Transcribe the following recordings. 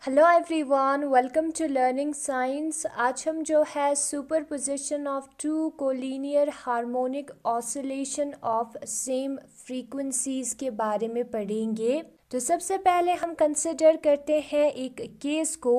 Hello everyone, welcome to learning science. आज हम जो है superposition of two collinear harmonic oscillation of same frequencies के बारे में पढ़ेंगे। तो सबसे पहले हम कंसिडर करते हैं एक केस को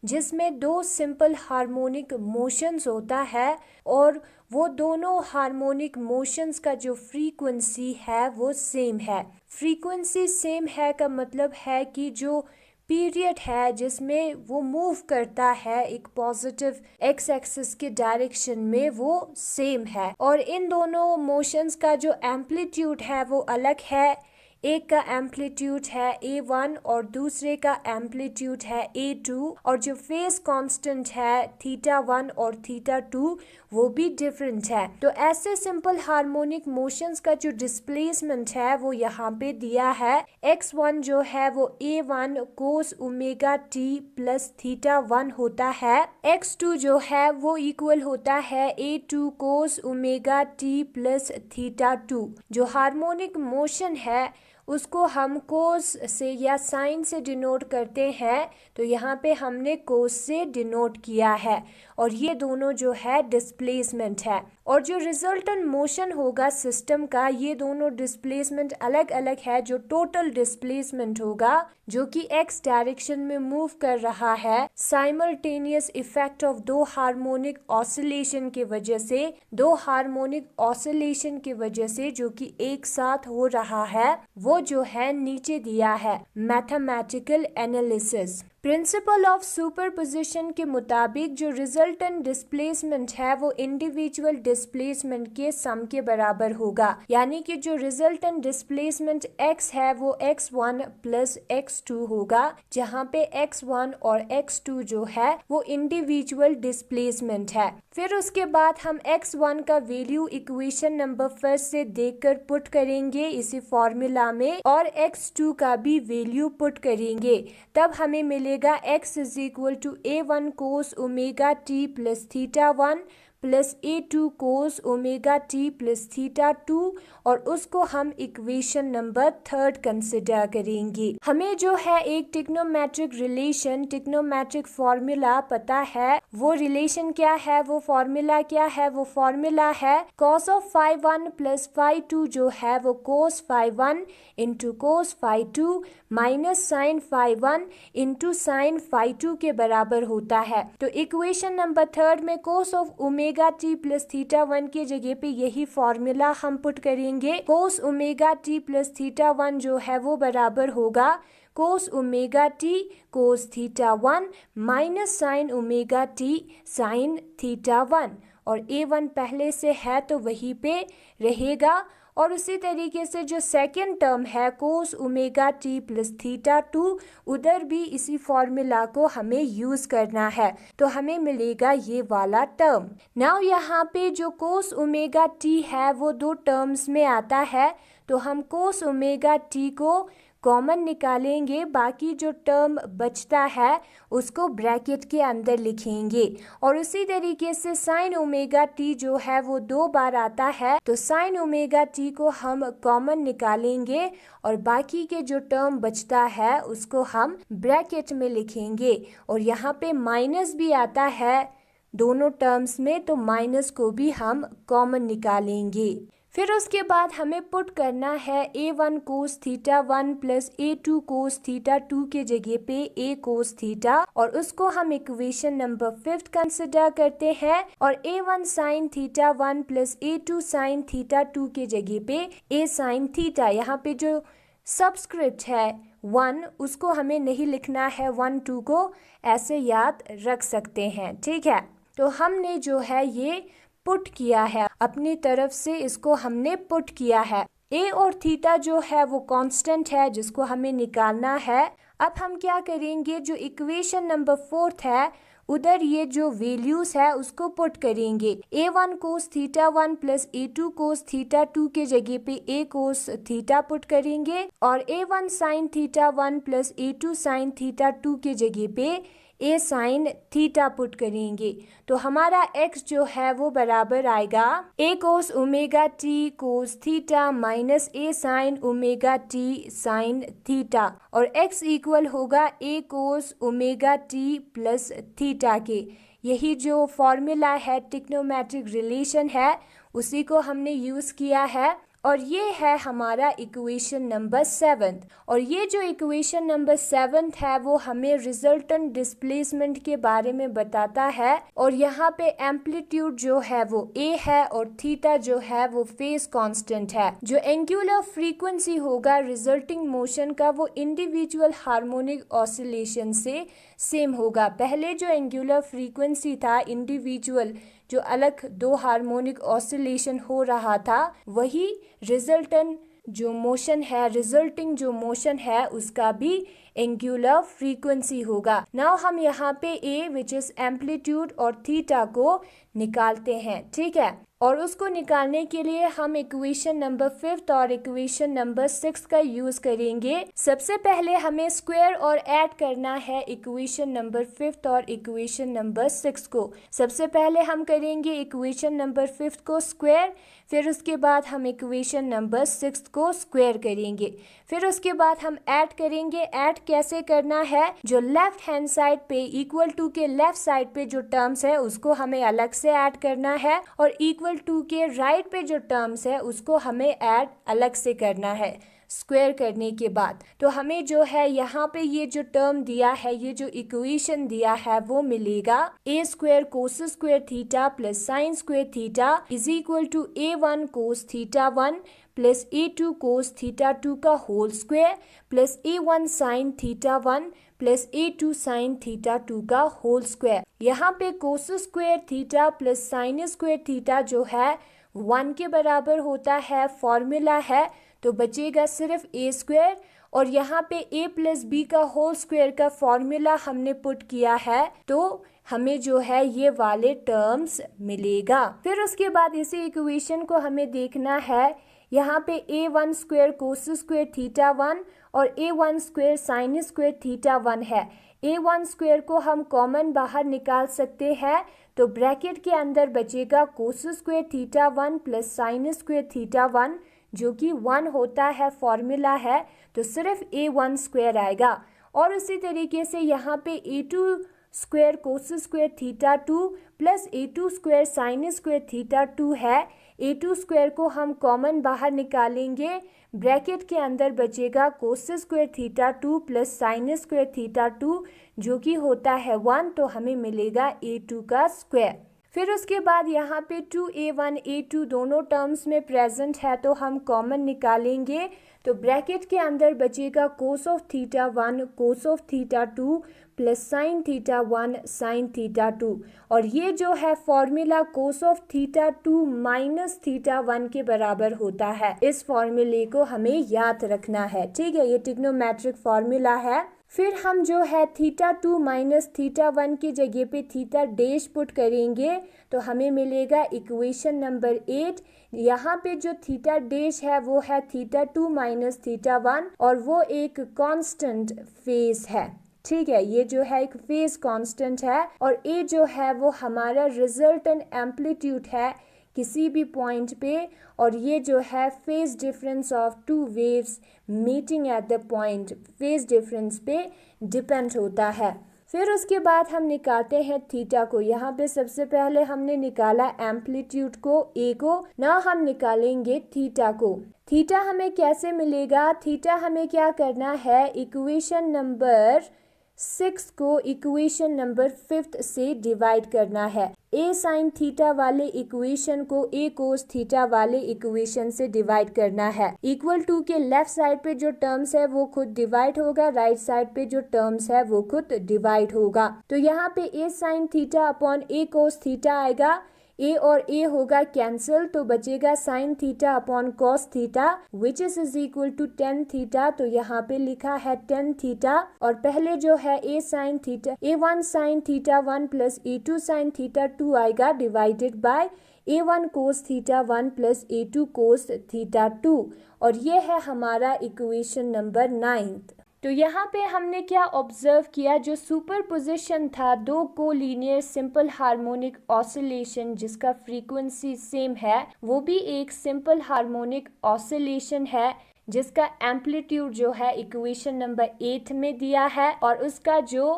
जिसमें दो सिंपल हार्मोनिक मोशंस होता है और वो दोनों हार्मोनिक मोशंस का जो फ्रीक्वेंसी है वो सेम है। फ्रीक्वेंसी सेम है का मतलब है कि जो पीरियड है जिसमें वो मूव करता है एक पॉजिटिव एक्स एक्सिस के डायरेक्शन में वो सेम है। और इन दोनों मोशंस का जो एम्पलीट्यूड है वो अलग है। एक का एम्पलीट्यूड है A1 और दूसरे का एम्पलीट्यूड है A2 और जो फेस कांस्टेंट है θ1 और θ2 वो भी डिफरेंट है। तो ऐसे सिंपल हार्मोनिक मोशंस का जो डिस्प्लेसमेंट है वो यहाँ पे दिया है। x1 जो है वो A1 cos omega t plus θ1 होता है। x2 जो है वो इक्वल होता है A2 cos omega t plus θ2। जो हार्मोनिक मोशन है उसको हम कोस से या साइन से डिनोट करते हैं, तो यहाँ पे हमने कोस से डिनोट किया है और ये दोनों जो है डिस्प्लेसमेंट है। और जो रिजल्टेंट मोशन होगा सिस्टम का, ये दोनों डिस्प्लेसमेंट अलग अलग है। जो टोटल डिस्प्लेसमेंट होगा जो कि एक्स डायरेक्शन में मूव कर रहा है साइमल्टेनियस इफेक्ट ऑफ दो हार्मोनिक ऑसिलेशन के वजह से, दो हार्मोनिक ऑसिलेशन के वजह से जो कि एक साथ हो रहा है, वो जो है नीचे दिया है। Mathematical analysis principle of superposition के मुताबिक जो रिजल्टेंट डिस्प्लेसमेंट है वो इंडिविजुअल डिस्प्लेसमेंट के सम के बराबर होगा। यानी कि जो रिजल्टेंट डिस्प्लेसमेंट x है वो x1 प्लस x2 होगा, जहाँ पे x1 और x2 जो है वो इंडिविजुअल डिस्प्लेसमेंट है। फिर उसके बाद हम x1 का वैल्यू इक्वेशन नंबर फर्स्ट से देखकर पुट करेंगे इसी फॉर्मूला में, और x2 का भी वैल्यू पुट करेंगे। तब हमें मिलेगा x is equal to A1 cos omega t plus θ1 plus A2 cos omega t plus θ2, और उसको हम इक्वेशन नंबर थर्ड कंसिडर करेंगे। हमें जो है एक टिग्नोमेट्रिक रिलेशन, टिग्नोमेट्रिक फॉर्मूला पता है। वो रिलेशन क्या है, वो फॉर्मूला क्या है? वो फॉर्मूला है cos ऑफ φ1 प्लस φ2 जो है वो cos φ1 into cos φ2 minus sine φ1 into sine φ2 के बराबर होता है। तो इक्वेशन नंबर थर्ड में cos of omega t plus θ1 के जगह पे यही फॉर्मूला हम पुट करेंगे। cos ओमेगा t प्लस θ1 जो है वो बराबर होगा cos omega t cos θ1 minus sine omega t sine θ1, और A1 पहले से है तो वहीं पे रहेगा। और उसी तरीके से जो सेकेंड टर्म है cos ओमेगा t प्लस θ2, उधर भी इसी फॉर्मूला को हमें यूज करना है, तो हमें मिलेगा ये वाला टर्म। नाउ यहाँ पे जो cos ओमेगा t है वो दो टर्म्स में आता है, तो हम cos ओमेगा t को कॉमन निकालेंगे, बाकी जो टर्म बचता है उसको ब्रैकेट के अंदर लिखेंगे। और उसी तरीके से साइन ओमेगा टी जो है वो दो बार आता है, तो साइन ओमेगा टी को हम कॉमन निकालेंगे और बाकी के जो टर्म बचता है उसको हम ब्रैकेट में लिखेंगे। और यहाँ पे माइनस भी आता है दोनों टर्म्स में, तो माइनस को भी हम कॉमन निकालेंगे। फिर उसके बाद हमें पुट करना है A1 cos θ1 plus A2 cos θ2 के जगह पे A cos θ, और उसको हम इक्वेशन नंबर फिफ्थ कंसिडर करते हैं। और A1 sin θ1 plus A2 sin θ2 के जगह पे A sin θ, यहाँ पे जो सबस्क्रिप्ट है 1 उसको हमें नहीं लिखना है, 1 2 को ऐसे याद रख सकते हैं, ठीक है। तो हमने जो है ये पुट किया है अपनी तरफ से, इसको हमने पुट किया है। A और थीटा जो है वो कांस्टेंट है जिसको हमें निकालना है। अब हम क्या करेंगे, जो इक्वेशन नंबर फोर्थ है उधर ये जो वैल्यूज है उसको पुट करेंगे। A1 cos θ1 plus A2 cos θ2 के जगह पे A cos θ पुट करेंगे, और A1 sin θ1 plus A2 sin θ2 के जगह पे A sin θ पुट करेंगे। तो हमारा x जो है वो बराबर आएगा A cos omega t cos θ minus A sin omega t sin θ, और x इक्वल होगा A cos omega t plus theta के। यही जो फॉर्मूला है, ट्रिग्नोमेट्रिक रिलेशन है, उसी को हमने यूज़ किया है और ये है हमारा इक्वेशन नंबर 7। और ये जो इक्वेशन नंबर 7 है वो हमें रिजल्टेंट डिस्प्लेसमेंट के बारे में बताता है। और यहाँ पे एम्पलीट्यूड जो है वो a है और थीटा जो है वो फेज कांस्टेंट है। जो एंगुलर फ्रीक्वेंसी होगा रिजल्टिंग मोशन का वो इंडिविजुअल हार्मोनिक ऑसिलेशन से सेम होगा। पहले जो एंगुलर फ्रीक्वेंसी था इंडिविजुअल जो अलग दो हार्मोनिक ऑसिलेशन हो रहा था, वही रिजल्टेंट जो मोशन है, रिजल्टिंग जो मोशन है उसका भी एंगुलर फ्रीक्वेंसी होगा। नाउ हम यहाँ पे a विच इज एम्पलीट्यूड और थीटा को निकालते हैं, ठीक है। और उसको निकालने के लिए हम इक्वेशन नंबर 5 और इक्वेशन नंबर 6 का यूज करेंगे। सबसे पहले हमें स्क्वायर और ऐड करना है इक्वेशन नंबर 5 और इक्वेशन नंबर 6 को। सबसे पहले हम करेंगे इक्वेशन नंबर 5 को स्क्वायर, फिर उसके बाद हम इक्वेशन नंबर 6 को स्क्वायर करेंगे, फिर उसके बाद हम ऐड करेंगे। ऐड कैसे करना है, जो लेफ्ट हैंड साइड पे इक्वल टू के लेफ्ट साइड पे जो टर्म्स है उसको हमें अलग से ऐड करना है और इक्वल टू के राइट पे जो टर्म्स है उसको हमें ऐड अलग से करना है स्क्वायर करने के बाद। तो हमें जो है यहाँ पे ये जो टर्म दिया है, ये जो इक्वेशन दिया है वो मिलेगा a square cos square theta plus sine square theta is equal to a1 cos theta 1 plus a2 cos theta 2 का whole square plus a1 sine theta 1 plus a2 sine theta 2 का होल स्क्वायर। यहाँ पे cos square theta plus sine square theta जो है 1 के बराबर होता है, फॉर्मूला है, तो बचेगा सिर्फ a स्क्वायर। और यहाँ पे a प्लस बी का होल स्क्वायर का फॉर्मूला हमने पुट किया है, तो हमें जो है ये वाले टर्म्स मिलेगा। फिर उसके बाद इसी इक्वेशन को हमें देखना है, यहाँ पे a1 square cos square theta 1 और a1 square sine square theta 1 है। a1 स्क्वायर को हम कॉमन बाहर निकाल सकते हैं, तो ब्रैकेट के अंदर बचेगा कोस square theta 1 plus sine square theta 1 जो कि 1 होता है, फॉर्मूला है, तो सिर्फ a1 स्क्वायर आएगा। और उसी तरीके से यहाँ पे a2 square cos square theta 2 plus a2 square sine square theta 2 है। a2 स्क्वायर को हम कॉमन बाहर निकालेंगे, ब्रैकेट के अंदर बचेगा कोस square theta 2 plus sine square theta 2 जो कि होता है 1, तो हमें मिलेगा a2 का स्क्वायर। फिर उसके बाद यहाँ पे 2a1 a2 दोनों टर्म्स में प्रेजेंट है, तो हम कॉमन निकालेंगे, तो ब्रैकेट के अंदर बचेगा cos of theta 1 cos of theta 2 plus sign theta 1 sign theta 2। और ये जो है formula cos of theta 2 minus theta 1 के बराबर होता है। इस फॉर्मूले को हमें याद रखना है, ठीक है, ये ट्रिग्नोमेट्रिक फॉर्मूला है। फिर हम जो है थीटा 2 माइनस थीटा 1 की जगह पे थीटा डैश पुट करेंगे, तो हमें मिलेगा इक्वेशन नंबर 8। यहाँ पे जो थीटा डैश है वो है थीटा 2 माइनस थीटा 1 और वो एक कांस्टेंट फेज है, ठीक है, ये जो है एक फेज कांस्टेंट है। और ए जो है वो हमारा रिजल्टेंट एम्पलीट्यूड है किसी भी पॉइंट पे, और ये जो है phase difference of two waves meeting at the point, phase difference पे डिपेंड होता है। फिर उसके बाद हम निकालते हैं थीटा को। यहाँ पे सबसे पहले हमने निकाला एम्पलीट्यूड को ए को, ना हम निकालेंगे थीटा को। थीटा हमें कैसे मिलेगा, थीटा हमें क्या करना है, इक्वेशन नंबर 6 को इक्वेशन नंबर 5 से डिवाइड करना है। ए साइन थीटा वाले इक्वेशन को ए कोस थीटा वाले इक्वेशन से डिवाइड करना है। इक्वल टू के लेफ्ट साइड पे जो टर्म्स है वो खुद डिवाइड होगा, राइट साइड पे जो टर्म्स है वो खुद डिवाइड होगा। तो यहाँ पे a sine theta upon a cos theta आएगा, ए और ए होगा कैंसिल, तो बचेगा sine theta upon cos theta which is equal to tan theta. तो यहाँ पे लिखा है टेन थीटा, और पहले जो है A sine theta a1 sine theta 1 plus a2 sine theta 2 आएगा divided by a1 cos theta 1 plus a2 cos theta 2, और ये है हमारा इक्वेशन नंबर 9। तो यहाँ पे हमने क्या ऑब्जर्व किया, जो सुपरपोजिशन था दो कोलिनियर सिंपल हार्मोनिक ऑसिलेशन जिसका फ्रीक्वेंसी सेम है, वो भी एक सिंपल हार्मोनिक ऑसिलेशन है जिसका एम्पलीट्यूड जो है इक्वेशन नंबर 8 में दिया है, और उसका जो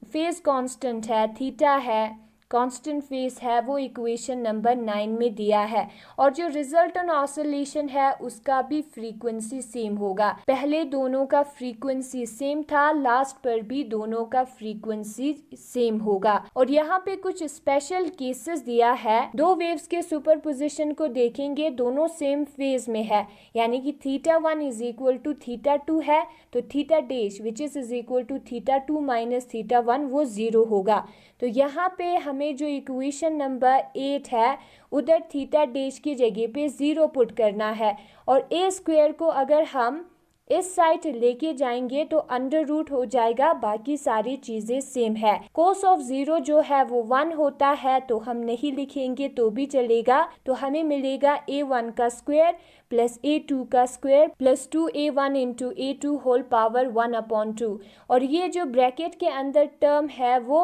फेज कांस्टेंट है थीटा है, कांस्टेंट फेज है, वो इक्वेशन नंबर 9 में दिया है। और जो रिजल्टेंट ऑसिलेशन है उसका भी फ्रीक्वेंसी सेम होगा। पहले दोनों का फ्रीक्वेंसी सेम था, लास्ट पर भी दोनों का फ्रीक्वेंसी सेम होगा। और यहाँ पे कुछ स्पेशल केसेस दिया है। दो वेव्स के सुपरपोजिशन को देखेंगे, दोनों सेम फेज में है, यानी कि θ1 इज इक्वल टू θ2 है, तो theta dash which is equal to θ2 minus θ1 वो 0 होगा। तो यहाँ पे हमें जो इक्वेशन नंबर 8 है उधर थीटा डैश की जगह पे 0 पुट करना है, और ए स्क्वायर को अगर हम इस साइड लेके जाएंगे तो अंडर रूट हो जाएगा, बाकी सारी चीजें सेम है। कोस ऑफ 0 जो है वो 1 होता है, तो हम नहीं लिखेंगे तो भी चलेगा। तो हमें मिलेगा a1 का स्क्वायर प्लस a2 का square plus 2a1 into a2 whole power 1/2। और ये जो ब्रैकेट के अंदर टर्म है वो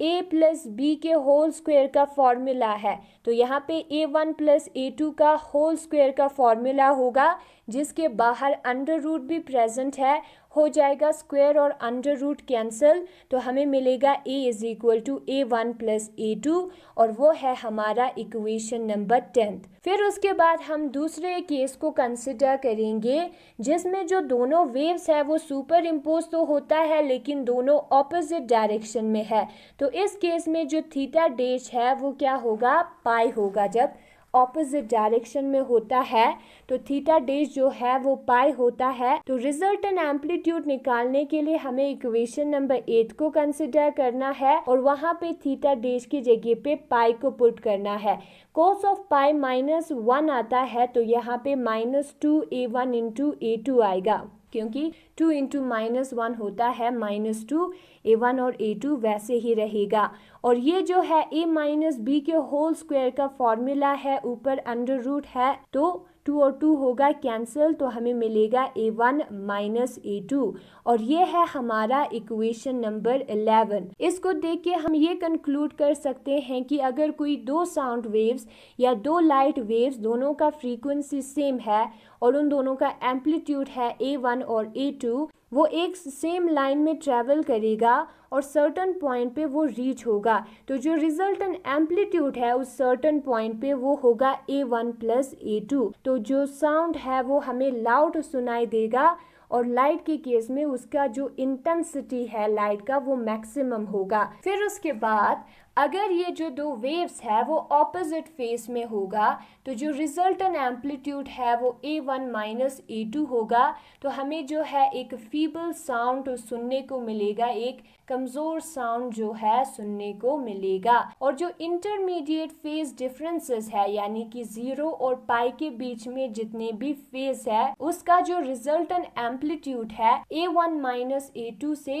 a प्लस बी के होल स्क्वायर का फॉर्मूला है। तो यहाँ पे a1 प्लस a2 का होल स्क्वायर का फॉर्मूला होगा, जिसके बाहर अंडर रूट भी प्रेजेंट है, हो जाएगा स्क्वायर और अंडर रूट कैंसिल, तो हमें मिलेगा a is equal to a1 plus a2, और वो है हमारा इक्वेशन नंबर 10। फिर उसके बाद हम दूसरे केस को कंसिडर करेंगे, जिसमें जो दोनों वेव्स है वो सुपर इम्पोज तो होता है लेकिन दोनों ऑपोजिट डायरेक्शन में है। तो इस केस में जो थीटा डैश है वो क्या होगा, पाई होगा। जब ऑपोजिट डायरेक्शन में होता है तो थीटा डैश जो है वो पाई होता है। तो रिजल्टेंट एम्पलीट्यूड निकालने के लिए हमें इक्वेशन नंबर 8 को कंसिडर करना है, और वहां पे थीटा डैश की जगह पे पाई को पुट करना है। कोस ऑफ पाई -1 आता है, तो यहाँ पे -2a1 इंटू a2 आएगा, क्योंकि 2 इंटू -1 होता है -2, a1 और a2 वैसे ही रहेगा। और ये जो है a माइनस बी के होल स्क्वायर का फॉर्मूला है, ऊपर अंडर रूट है, तो 2 और 2 होगा कैंसिल, तो हमें मिलेगा a1 माइनस a2। और ये है हमारा इक्वेशन नंबर 11। इसको देख के हम ये कंक्लूड कर सकते हैं कि अगर कोई दो साउंड वेव्स या दो लाइट वेव्स दोनों का फ्रीक्वेंसी सेम है और उन दोनों का एम्पलीट्यूड है a1 और a2, वो एक सेम लाइन में ट्रेवल करेगा और सर्टन पॉइंट पे वो रीच होगा। तो जो रिजल्टेंट एम्पलीट्यूड है उस सर्टन पॉइंट पे वो होगा a1 प्लस a2। तो जो साउंड है वो हमें लाउड सुनाई देगा, और लाइट के केस में उसका जो इंटेंसिटी है लाइट का वो मैक्सिमम होगा। फिर उसके बाद अगर ये जो दो वेव्स है वो ऑपोजिट फेस में होगा, तो जो रिजल्टेंट एम्पलीट्यूड है वो a1 माइनस a2 होगा। तो हमें जो है एक फीबल साउंड सुनने को मिलेगा, एक कमज़ोर साउंड जो है सुनने को मिलेगा। और जो इंटरमीडिएट फेज डिफरेंसेस है, यानी कि 0 और पाई के बीच में जितने भी फेज है, उसका जो रिजल्टेंट एम्पलीट्यूड है a1 माइनस a2 से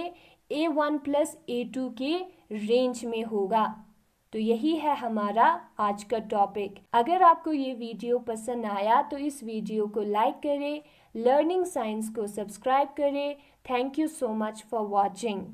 a1 प्लस a2 के रेंज में होगा। तो यही है हमारा आज का टॉपिक। अगर आपको ये वीडियो पसंद आया तो इस वीडियो को लाइक करें, लर्निंग साइंस को सब्सक्राइब करें। Thank you so much for watching.